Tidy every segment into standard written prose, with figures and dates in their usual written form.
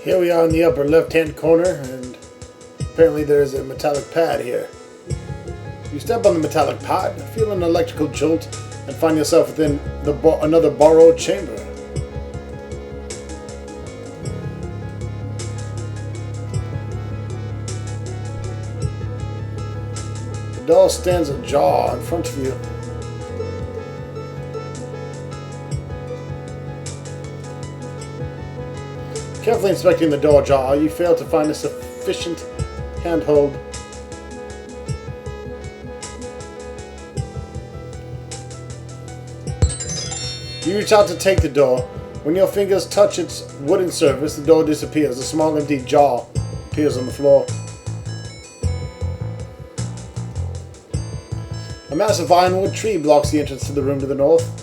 Here we are in the upper left-hand corner, and apparently there's a metallic pad here. You step on the metallic pad, feel an electrical jolt, and find yourself within another borrowed chamber. The door stands ajar in front of you. Carefully inspecting the door jar, you fail to find a sufficient handhold. You reach out to take the door. When your fingers touch its wooden surface, the door disappears. A small empty jar appears on the floor. A massive ironwood tree blocks the entrance to the room to the north.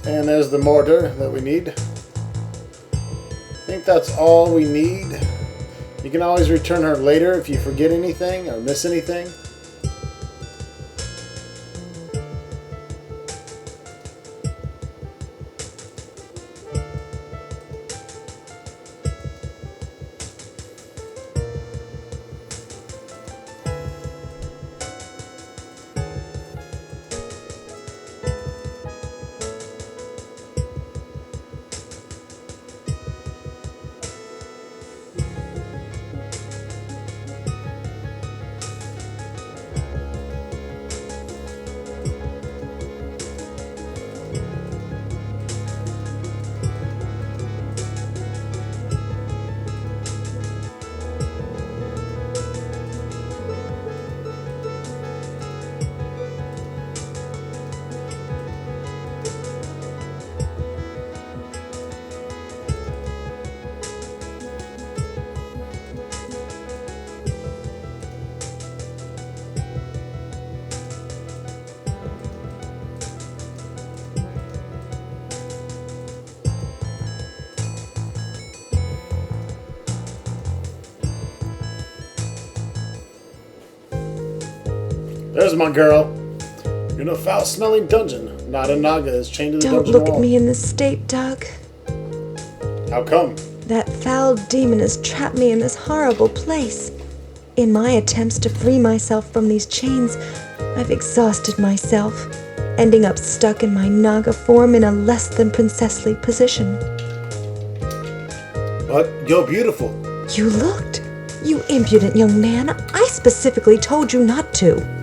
And there's the mortar that we need. I think that's all we need. You can always return her later if you forget anything or miss anything. There's my girl. You're in a foul-smelling dungeon. Not a Naga is chained to the dungeon wall. Don't look at me in this state, Doug. How come? That foul demon has trapped me in this horrible place. In my attempts to free myself from these chains, I've exhausted myself, ending up stuck in my Naga form in a less than princessly position. But you're beautiful. You looked. You impudent young man. I specifically told you not to.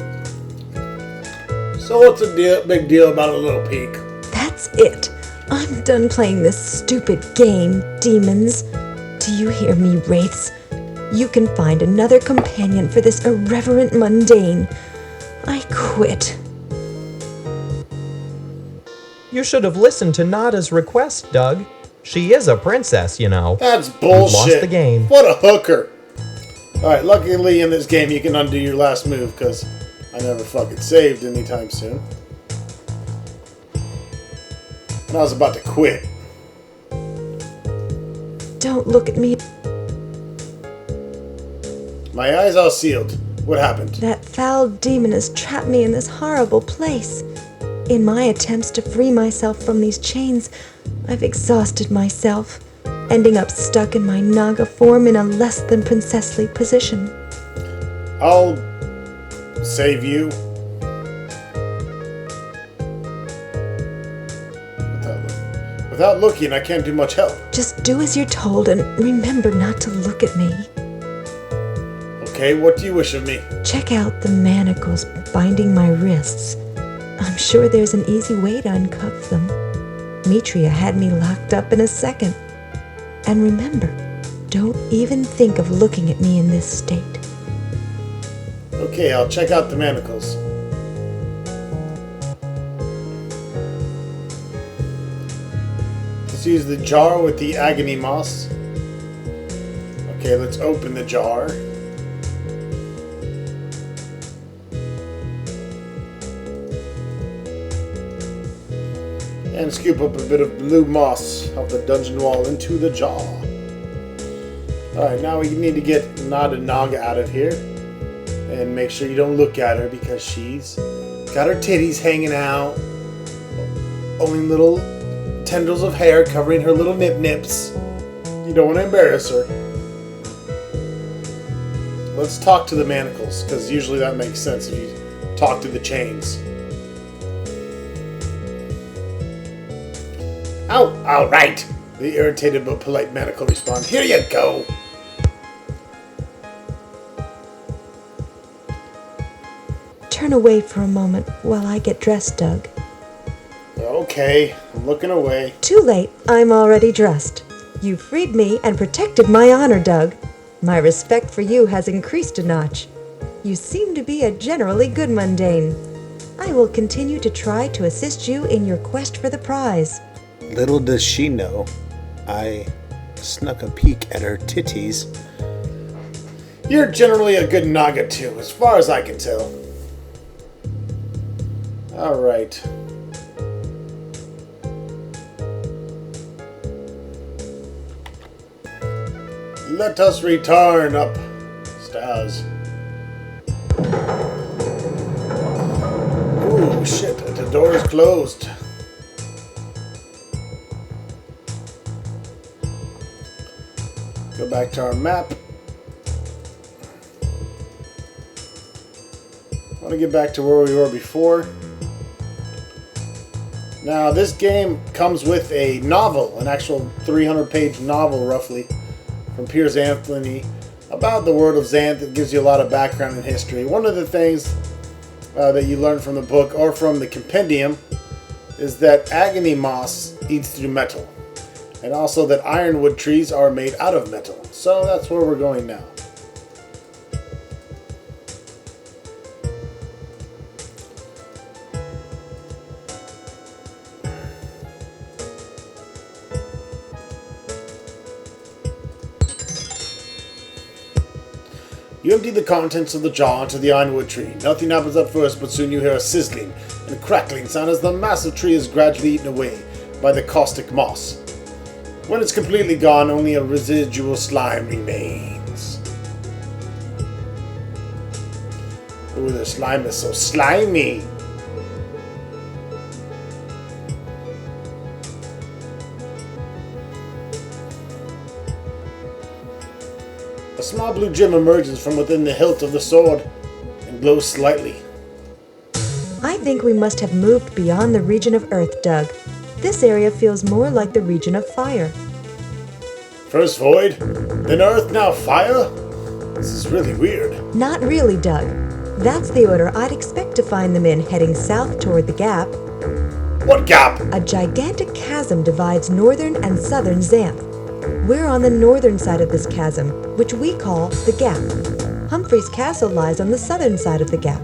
So what's the big deal about a little peek? That's it. I'm done playing this stupid game, demons. Do you hear me, wraiths? You can find another companion for this irreverent mundane. I quit. You should have listened to Nada's request, Doug. She is a princess, you know. That's bullshit. You lost the game. What a hooker. Alright, luckily in this game you can undo your last move, because I never fucking saved anytime soon. And I was about to quit. Don't look at me. My eyes are sealed. What happened? That foul demon has trapped me in this horrible place. In my attempts to free myself from these chains, I've exhausted myself, ending up stuck in my Naga form in a less than princessly position. I'll save you. Without looking, I can't do much help. Just do as you're told and remember not to look at me. Okay, what do you wish of me? Check out the manacles binding my wrists. I'm sure there's an easy way to uncuff them. Mitria had me locked up in a second. And remember, don't even think of looking at me in this state. Okay, I'll check out the manacles. Let's use the jar with the agony moss. Okay, let's open the jar. And scoop up a bit of blue moss off the dungeon wall into the jar. Alright, now we need to get Naga out of here. And make sure you don't look at her because she's got her titties hanging out. Only little tendrils of hair covering her little nip-nips. You don't want to embarrass her. Let's talk to the manacles, because usually that makes sense if you talk to the chains. Oh, all right. The irritated but polite manacle responds. Here you go. Turn away for a moment while I get dressed, Doug. Okay, I'm looking away. Too late. I'm already dressed. You freed me and protected my honor, Doug. My respect for you has increased a notch. You seem to be a generally good mundane. I will continue to try to assist you in your quest for the prize. Little does she know, I snuck a peek at her titties. You're generally a good Naga too, as far as I can tell. Alright. Let us return upstairs. Ooh, shit, the door is closed. Go back to our map. I want to get back to where we were before. Now, this game comes with a novel, an actual 300-page novel, roughly, from Piers Anthony about the world of Xanth. It gives you a lot of background and history. One of the things that you learn from the book or from the compendium is that agony moss eats through metal, and also that ironwood trees are made out of metal. So that's where we're going now. You empty the contents of the jar into the ironwood tree. Nothing happens at first, but soon you hear a sizzling and a crackling sound as the massive tree is gradually eaten away by the caustic moss. When it's completely gone, only a residual slime remains. Ooh, the slime is so slimy. A small blue gem emerges from within the hilt of the sword and glows slightly. I think we must have moved beyond the region of Earth, Doug. This area feels more like the region of fire. First void, then Earth, now fire? This is really weird. Not really, Doug. That's the order I'd expect to find them in, heading south toward the Gap. What gap? A gigantic chasm divides northern and southern Xanth. We're on the northern side of this chasm, which we call the Gap. Humphrey's castle lies on the southern side of the Gap.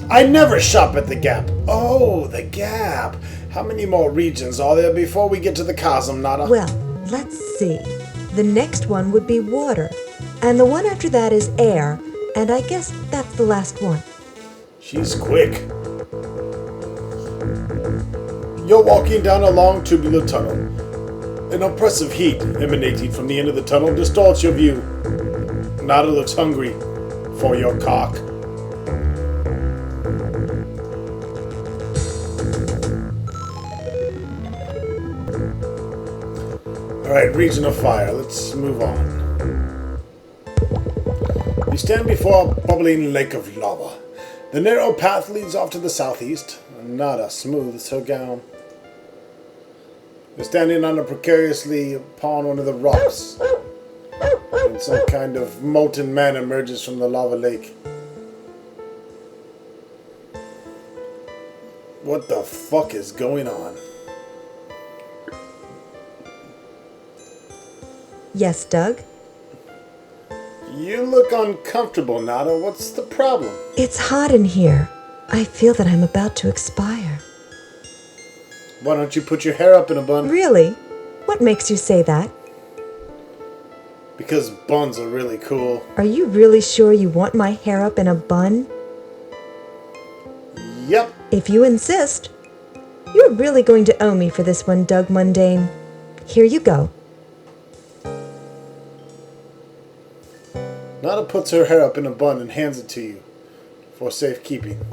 I never shop at the Gap. Oh, the Gap. How many more regions are there before we get to the chasm, Nada? Well, let's see. The next one would be water, and the one after that is air, and I guess that's the last one. She's quick. You're walking down a long tubular tunnel. An oppressive heat emanating from the end of the tunnel distorts your view. Nada looks hungry for your cock. Alright, region of fire. Let's move on. You stand before a bubbling lake of lava. The narrow path leads off to the southeast. Nada smooths her gown. You're standing on precariously upon one of the rocks. And some kind of molten man emerges from the lava lake. What the fuck is going on? Yes, Doug? You look uncomfortable, Nada. What's the problem? It's hot in here. I feel that I'm about to expire. Why don't you put your hair up in a bun? Really? What makes you say that? Because buns are really cool. Are you really sure you want my hair up in a bun? Yep. If you insist. You're really going to owe me for this one, Doug Mundane. Here you go. Nada puts her hair up in a bun and hands it to you for safekeeping.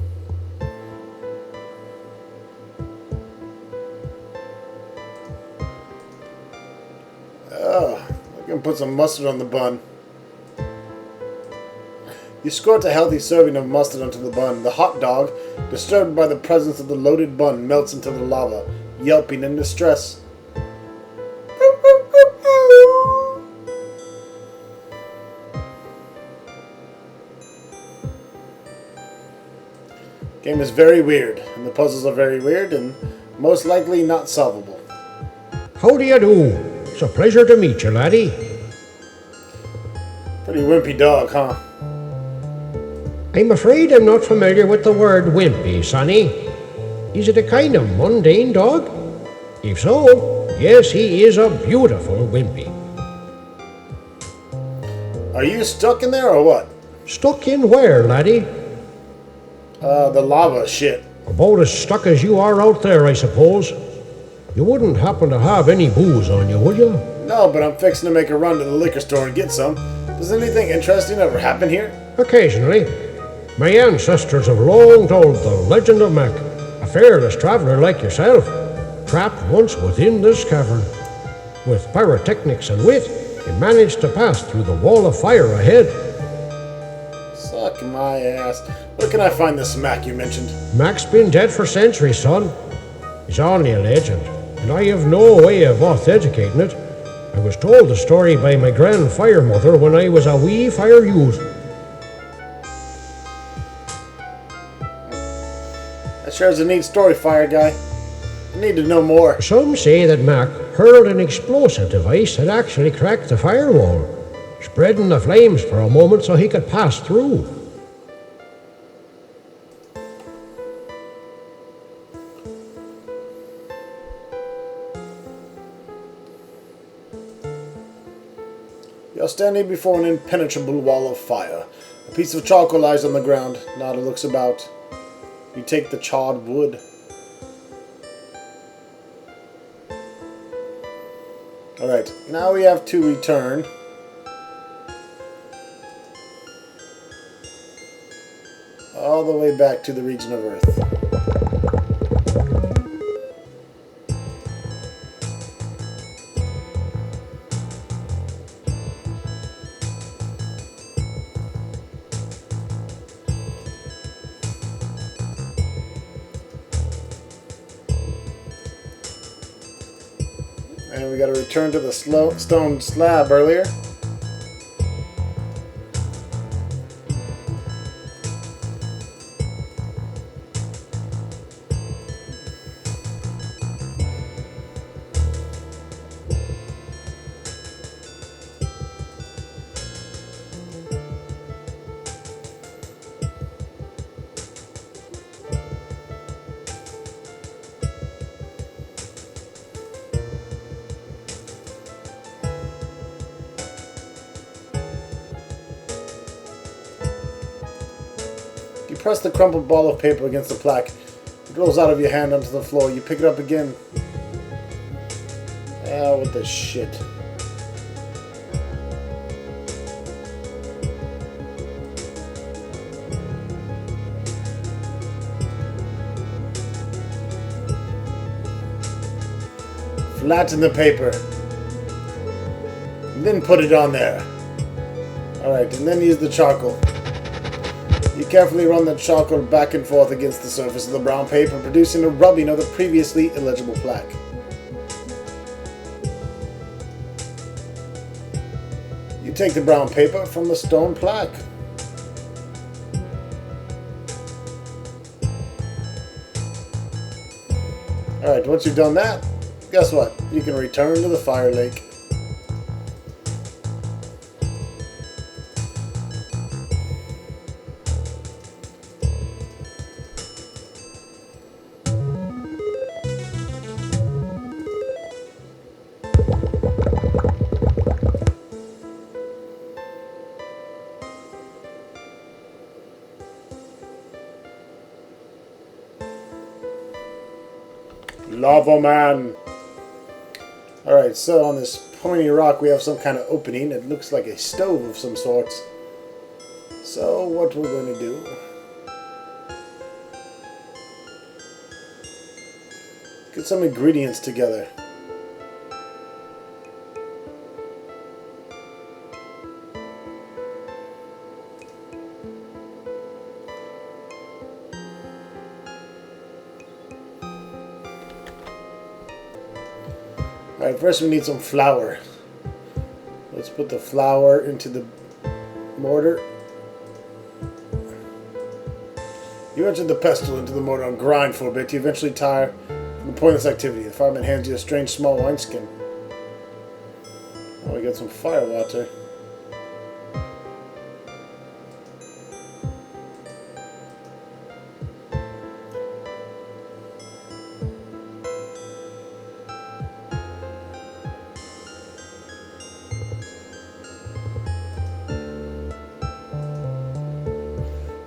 Oh, I can put some mustard on the bun. You squirt a healthy serving of mustard onto the bun. The hot dog, disturbed by the presence of the loaded bun, melts into the lava, yelping in distress. Game is very weird, and the puzzles are very weird, and most likely not solvable. How do you do? It's a pleasure to meet you, laddie. Pretty wimpy dog, huh? I'm afraid I'm not familiar with the word wimpy, Sonny. Is it a kind of mundane dog? If so, yes, he is a beautiful wimpy. Are you stuck in there or what? Stuck in where, laddie? The lava shit. About as stuck as you are out there, I suppose. You wouldn't happen to have any booze on you, would you? No, but I'm fixing to make a run to the liquor store and get some. Does anything interesting ever happen here? Occasionally. My ancestors have long told the legend of Mac, a fearless traveller like yourself, trapped once within this cavern. With pyrotechnics and wit, he managed to pass through the wall of fire ahead. Suck my ass. Where can I find this Mac you mentioned? Mac's been dead for centuries, son. He's only a legend, and I have no way of authenticating it. I was told the story by my grandfire mother when I was a wee fire youth. That sure is a neat story, fire guy. I need to know more. Some say that Mac hurled an explosive device that actually cracked the firewall, spreading the flames for a moment so he could pass through. You're standing before an impenetrable wall of fire. A piece of charcoal lies on the ground. Nada looks about. You take the charred wood. Alright, now we have to return. All the way back to the region of Earth. And we got to return to the stone slab earlier. You press the crumpled ball of paper against the plaque. It rolls out of your hand onto the floor. You pick it up again. Ah, what the shit. Flatten the paper. And then put it on there. Alright, and then use the charcoal. You carefully run the charcoal back and forth against the surface of the brown paper, producing a rubbing of the previously illegible plaque. You take the brown paper from the stone plaque. Alright, once you've done that, guess what? You can return to the fire lake. Lava man. Alright, so on this pointy rock we have some kind of opening. It looks like a stove of some sorts. So what we're going to do... get some ingredients together. Alright, first we need some flour. Let's put the flour into the mortar. You enter the pestle into the mortar and grind for a bit. You eventually tire from the pointless activity. The fireman hands you a strange small wineskin. Oh, we got some fire water.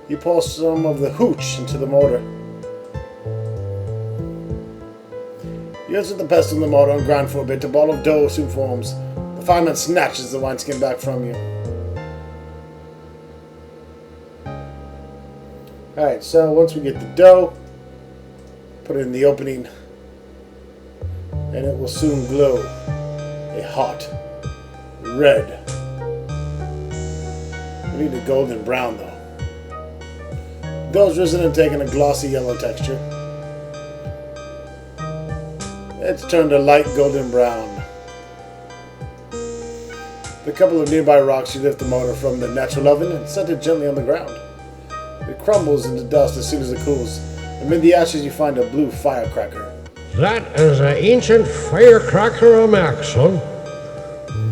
You pour some of the hooch into the mortar. You insert the pestle in the mortar and grind for a bit. A ball of dough soon forms. The fireman snatches the wineskin back from you. Alright, so once we get the dough, put it in the opening, and it will soon glow a hot red. We need a golden brown though. Dough's risen and taken a glossy yellow texture. It's turned a light golden brown. With a couple of nearby rocks, you lift the mortar from the natural oven and set it gently on the ground. It crumbles into dust as soon as it cools. Amid the ashes, you find a blue firecracker. That is an ancient firecracker of Mac, son.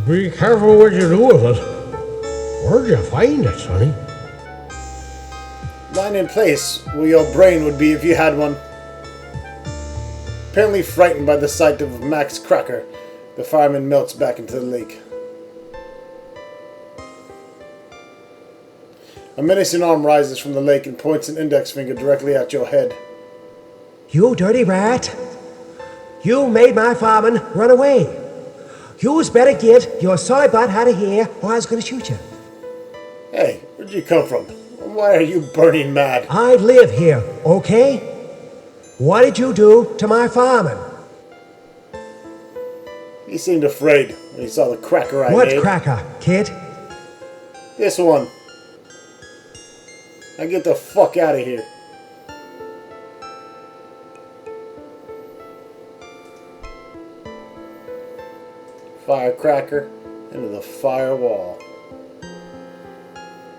Be careful what you do with it. Where'd you find it, sonny? Lying in place where your brain would be if you had one. Apparently frightened by the sight of Mac's cracker, the fireman melts back into the lake. A menacing arm rises from the lake and points an index finger directly at your head. You dirty rat! You made my fireman run away. You's better get your sorry butt out of here or I was gonna shoot you. Hey, where'd you come from? Why are you burning mad? I live here, okay? What did you do to my fireman? He seemed afraid when he saw the cracker I made. What cracker, kid? This one. Now get the fuck out of here. Firecracker into the firewall.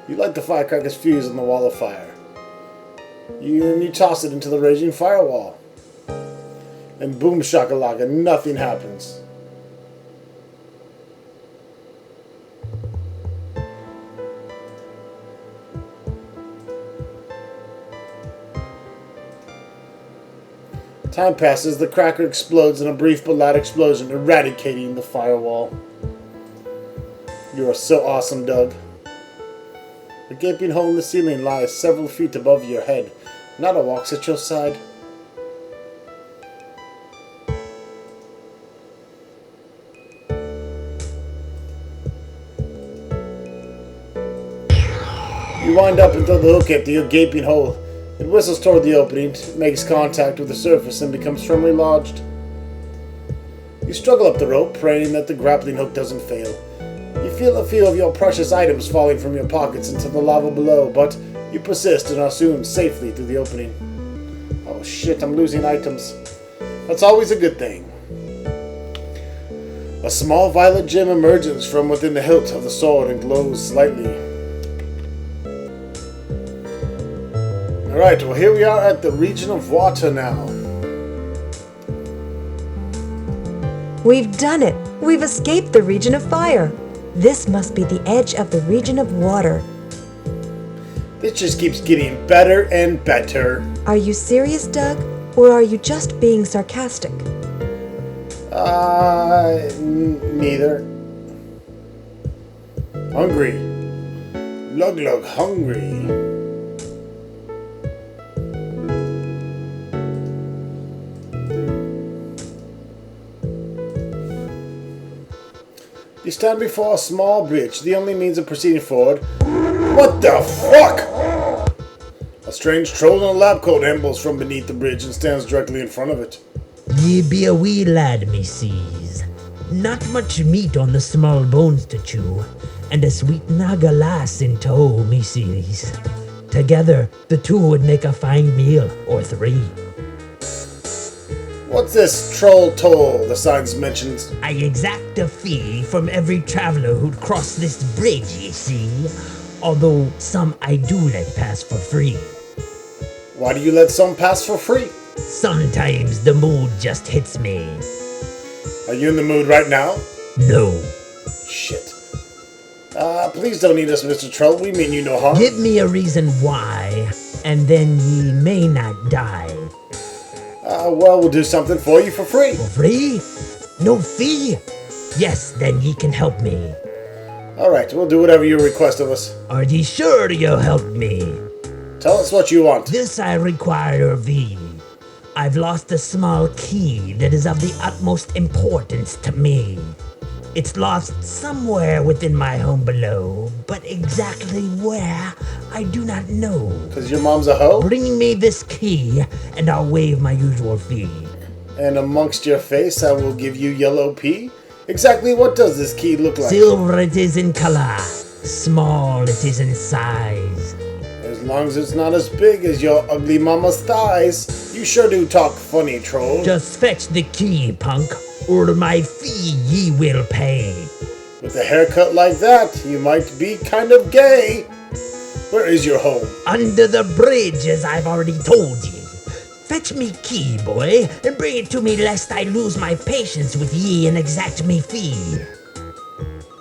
You light the firecracker's fuse on the wall of fire. You toss it into the raging firewall. And boom shakalaka, nothing happens. Time passes, the cracker explodes in a brief but loud explosion, eradicating the firewall. You are so awesome, Doug. A gaping hole in the ceiling lies several feet above your head. Naga walks at your side. You wind up and throw the hook at the gaping hole. It whistles toward the opening, makes contact with the surface, and becomes firmly lodged. You struggle up the rope, praying that the grappling hook doesn't fail. You feel a few of your precious items falling from your pockets into the lava below, but you persist and are soon safely through the opening. Oh shit, I'm losing items. That's always a good thing. A small violet gem emerges from within the hilt of the sword and glows slightly. Alright, well here we are at the region of water now. We've done it! We've escaped the region of fire! This must be the edge of the region of water. This just keeps getting better and better. Are you serious, Doug? Or are you just being sarcastic? Neither. Hungry. Lug hungry. You stand before a small bridge, the only means of proceeding forward. What the fuck? A strange troll in a lab coat ambles from beneath the bridge and stands directly in front of it. Ye be a wee lad, me sees. Not much meat on the small bones to chew, and a sweet Naga lass in tow, me sees. Together, the two would make a fine meal, or three. What's this troll toll the signs mentions? I exact a fee from every traveler who'd cross this bridge, ye see. Although some I do let pass for free. Why do you let some pass for free? Sometimes the mood just hits me. Are you in the mood right now? No. Shit. Please don't eat us, Mr. Troll. We mean you no harm. Give me a reason why, and then ye may not die. Well, we'll do something for you for free. For free? No fee? Yes, then ye can help me. Alright, we'll do whatever you request of us. Are ye sure you'll help me? Tell us what you want. This I require of thee. I've lost a small key that is of the utmost importance to me. It's lost somewhere within my home below, but exactly where, I do not know. Because your mom's a hoe? Bring me this key, and I'll waive my usual fee. And amongst your face, I will give you yellow pea? Exactly what does this key look like? Silver it is in color, small it is in size. As long as it's not as big as your ugly mama's thighs. You sure do talk funny, troll. Just fetch the key, punk, or my fee ye will pay. With a haircut like that, you might be kind of gay. Where is your home? Under the bridge, as I've already told ye. Fetch me key, boy, and bring it to me lest I lose my patience with ye and exact me fee.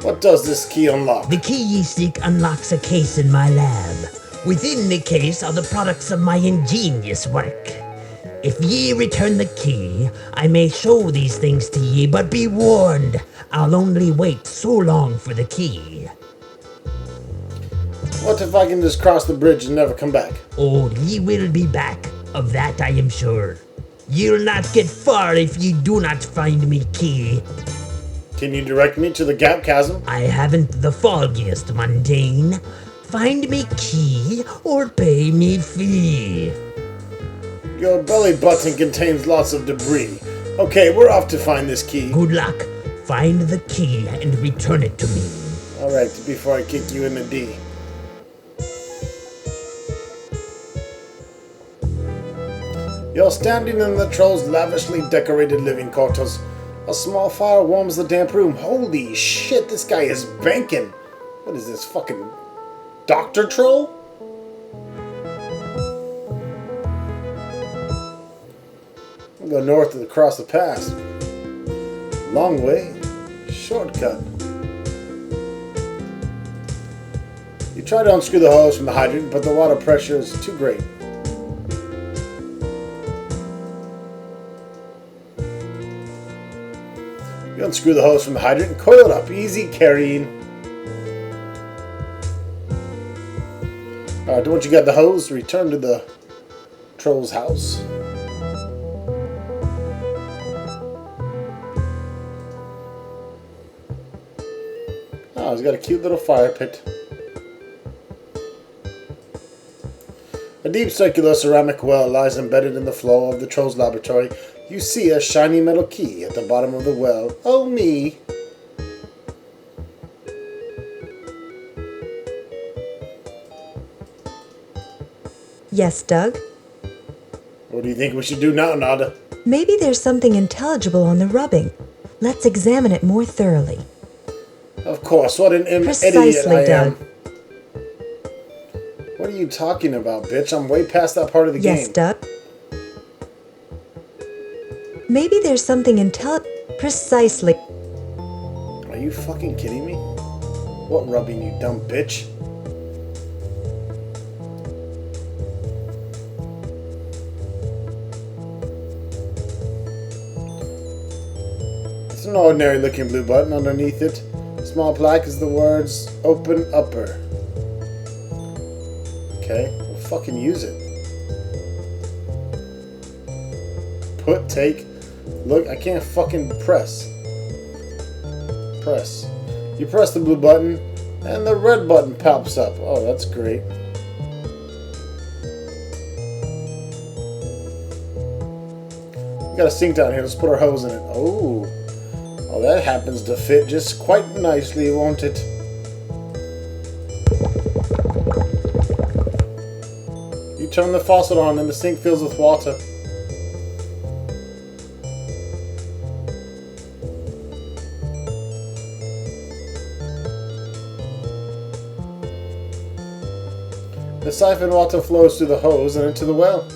What does this key unlock? The key ye seek unlocks a case in my lab. Within the case are the products of my ingenious work. If ye return the key, I may show these things to ye, but be warned, I'll only wait so long for the key. What if I can just cross the bridge and never come back? Oh, ye will be back, of that I am sure. Ye'll not get far if ye do not find me key. Can you direct me to the gap chasm? I haven't the foggiest, mundane. Find me key, or pay me fee. Your belly button contains lots of debris. Okay, we're off to find this key. Good luck. Find the key and return it to me. Alright, before I kick you in the D. You're standing in the troll's lavishly decorated living quarters. A small fire warms the damp room. Holy shit, this guy is banking. What is this, fucking Dr. Troll? I'll go north and across the pass. Long way. Shortcut. You try to unscrew the hose from the hydrant, but the water pressure is too great. You unscrew the hose from the hydrant and coil it up. Easy carrying. Alright, once you got the hose, return to the troll's house. Oh, he's got a cute little fire pit. A deep circular ceramic well lies embedded in the floor of the troll's laboratory. You see a shiny metal key at the bottom of the well. Oh me! Yes, Doug? What do you think we should do now, Nada? Maybe there's something intelligible on the rubbing. Let's examine it more thoroughly. Of course, what an idiot Precisely, I am. Doug. What are you talking about, bitch? I'm way past that part of the Yes, game. Doug? Maybe there's something Precisely. Are you fucking kidding me? What rubbing, you dumb bitch? It's an ordinary looking blue button. Underneath it, small plaque is the words open upper. Okay, we'll fucking use it. Put, take, look, I can't fucking press. Press. You press the blue button, And the red button pops up. Oh, that's great. We got a sink down here. Let's put our hose in it. Oh. Oh, that happens to fit just quite nicely, won't it? You turn the faucet on and the sink fills with water. The siphon water flows through the hose and into the well.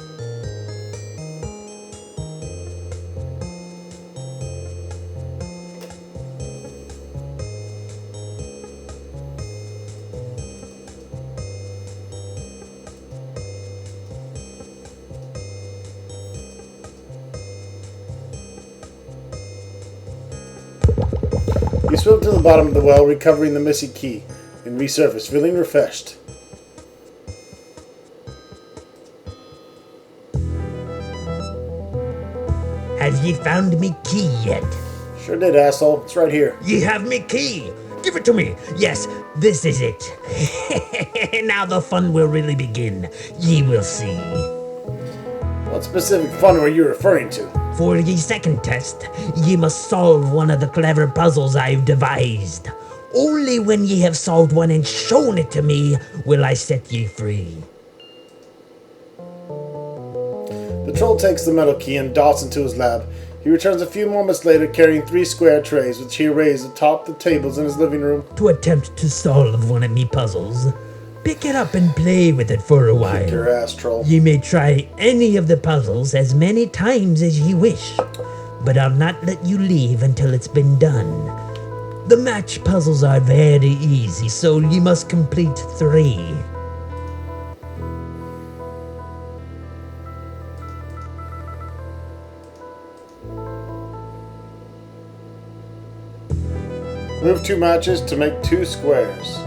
You swim to the bottom of the well, recovering the missing key, and resurface, feeling refreshed. Have ye found me key yet? Sure did, asshole. It's right here. Ye have me key. Give it to me. Yes, this is it. Now the fun will really begin. Ye will see. What specific fun were you referring to? For ye second test, ye must solve one of the clever puzzles I've devised. Only when ye have solved one and shown it to me will I set ye free. The troll takes the metal key and darts into his lab. He returns a few moments later carrying 3 square trays, which he arrays atop the tables in his living room. To attempt to solve one of me puzzles. Pick it up and play with it for a while. Kick your ass, troll. Ye may try any of the puzzles as many times as ye wish, but I'll not let you leave until it's been done. The match puzzles are very easy, so ye must complete 3. Move 2 matches to make 2 squares.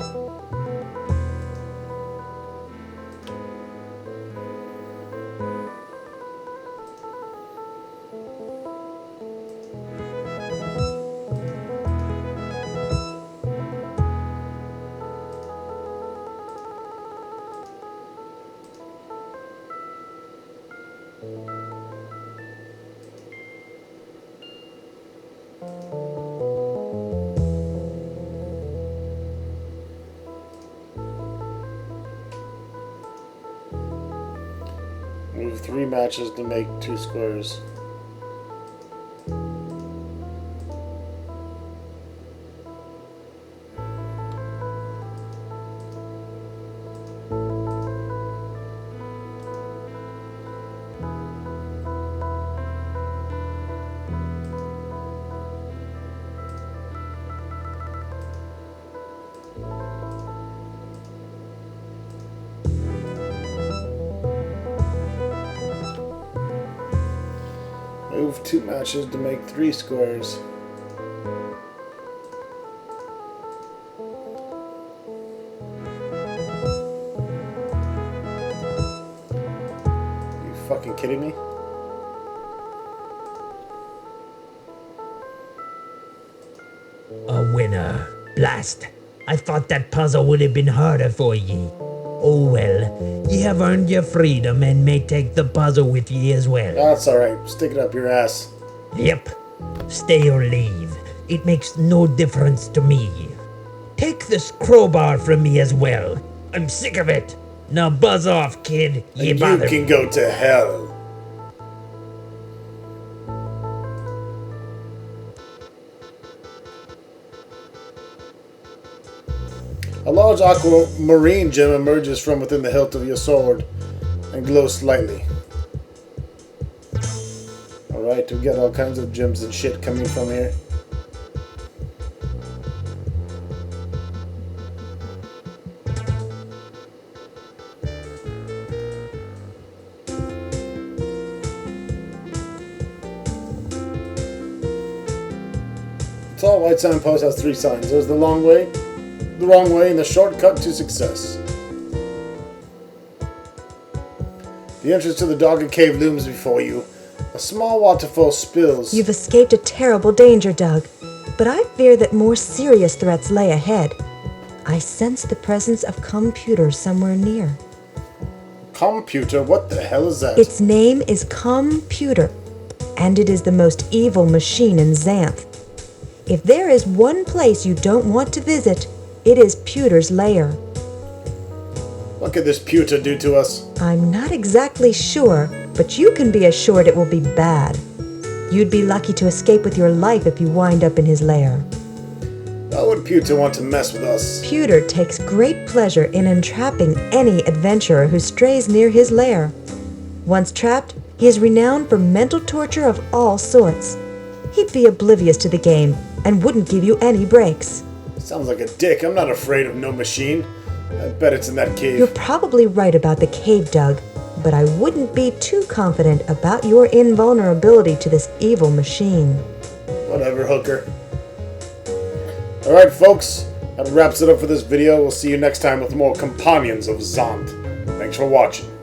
Move 3 matches to make 2 squares. Move 2 matches to make 3 squares. You fucking kidding me? A winner. Blast. I thought that puzzle would have been harder for ye. Oh well, ye have earned your freedom and may take the puzzle with ye as well. That's alright. Stick it up your ass. Yep. Stay or leave. It makes no difference to me. Take this crowbar from me as well. I'm sick of it. Now buzz off, kid. Ye And bother you can me. go to hell. A large aquamarine gem emerges from within the hilt of your sword and glows slightly. Alright, we got all kinds of gems and shit coming from here. The tall white signpost has 3 signs. There's the long way, the wrong way, and the shortcut to success. The entrance to the Dogger Cave looms before you. A small waterfall spills. You've escaped a terrible danger, Doug. But I fear that more serious threats lay ahead. I sense the presence of computer somewhere near. Computer? What the hell is that? Its name is Computer, and it is the most evil machine in Xanth. If there is one place you don't want to visit, it is Pewter's lair. What could this pewter do to us? I'm not exactly sure, but you can be assured it will be bad. You'd be lucky to escape with your life if you wind up in his lair. Why would pewter want to mess with us? Pewter takes great pleasure in entrapping any adventurer who strays near his lair. Once trapped, he is renowned for mental torture of all sorts. He'd be oblivious to the game and wouldn't give you any breaks. Sounds like a dick. I'm not afraid of no machine. I bet it's in that cave. You're probably right about the cave, Doug, but I wouldn't be too confident about your invulnerability to this evil machine. Whatever, hooker. Alright, folks. That wraps it up for this video. We'll see you next time with more Companions of Xanth. Thanks for watching.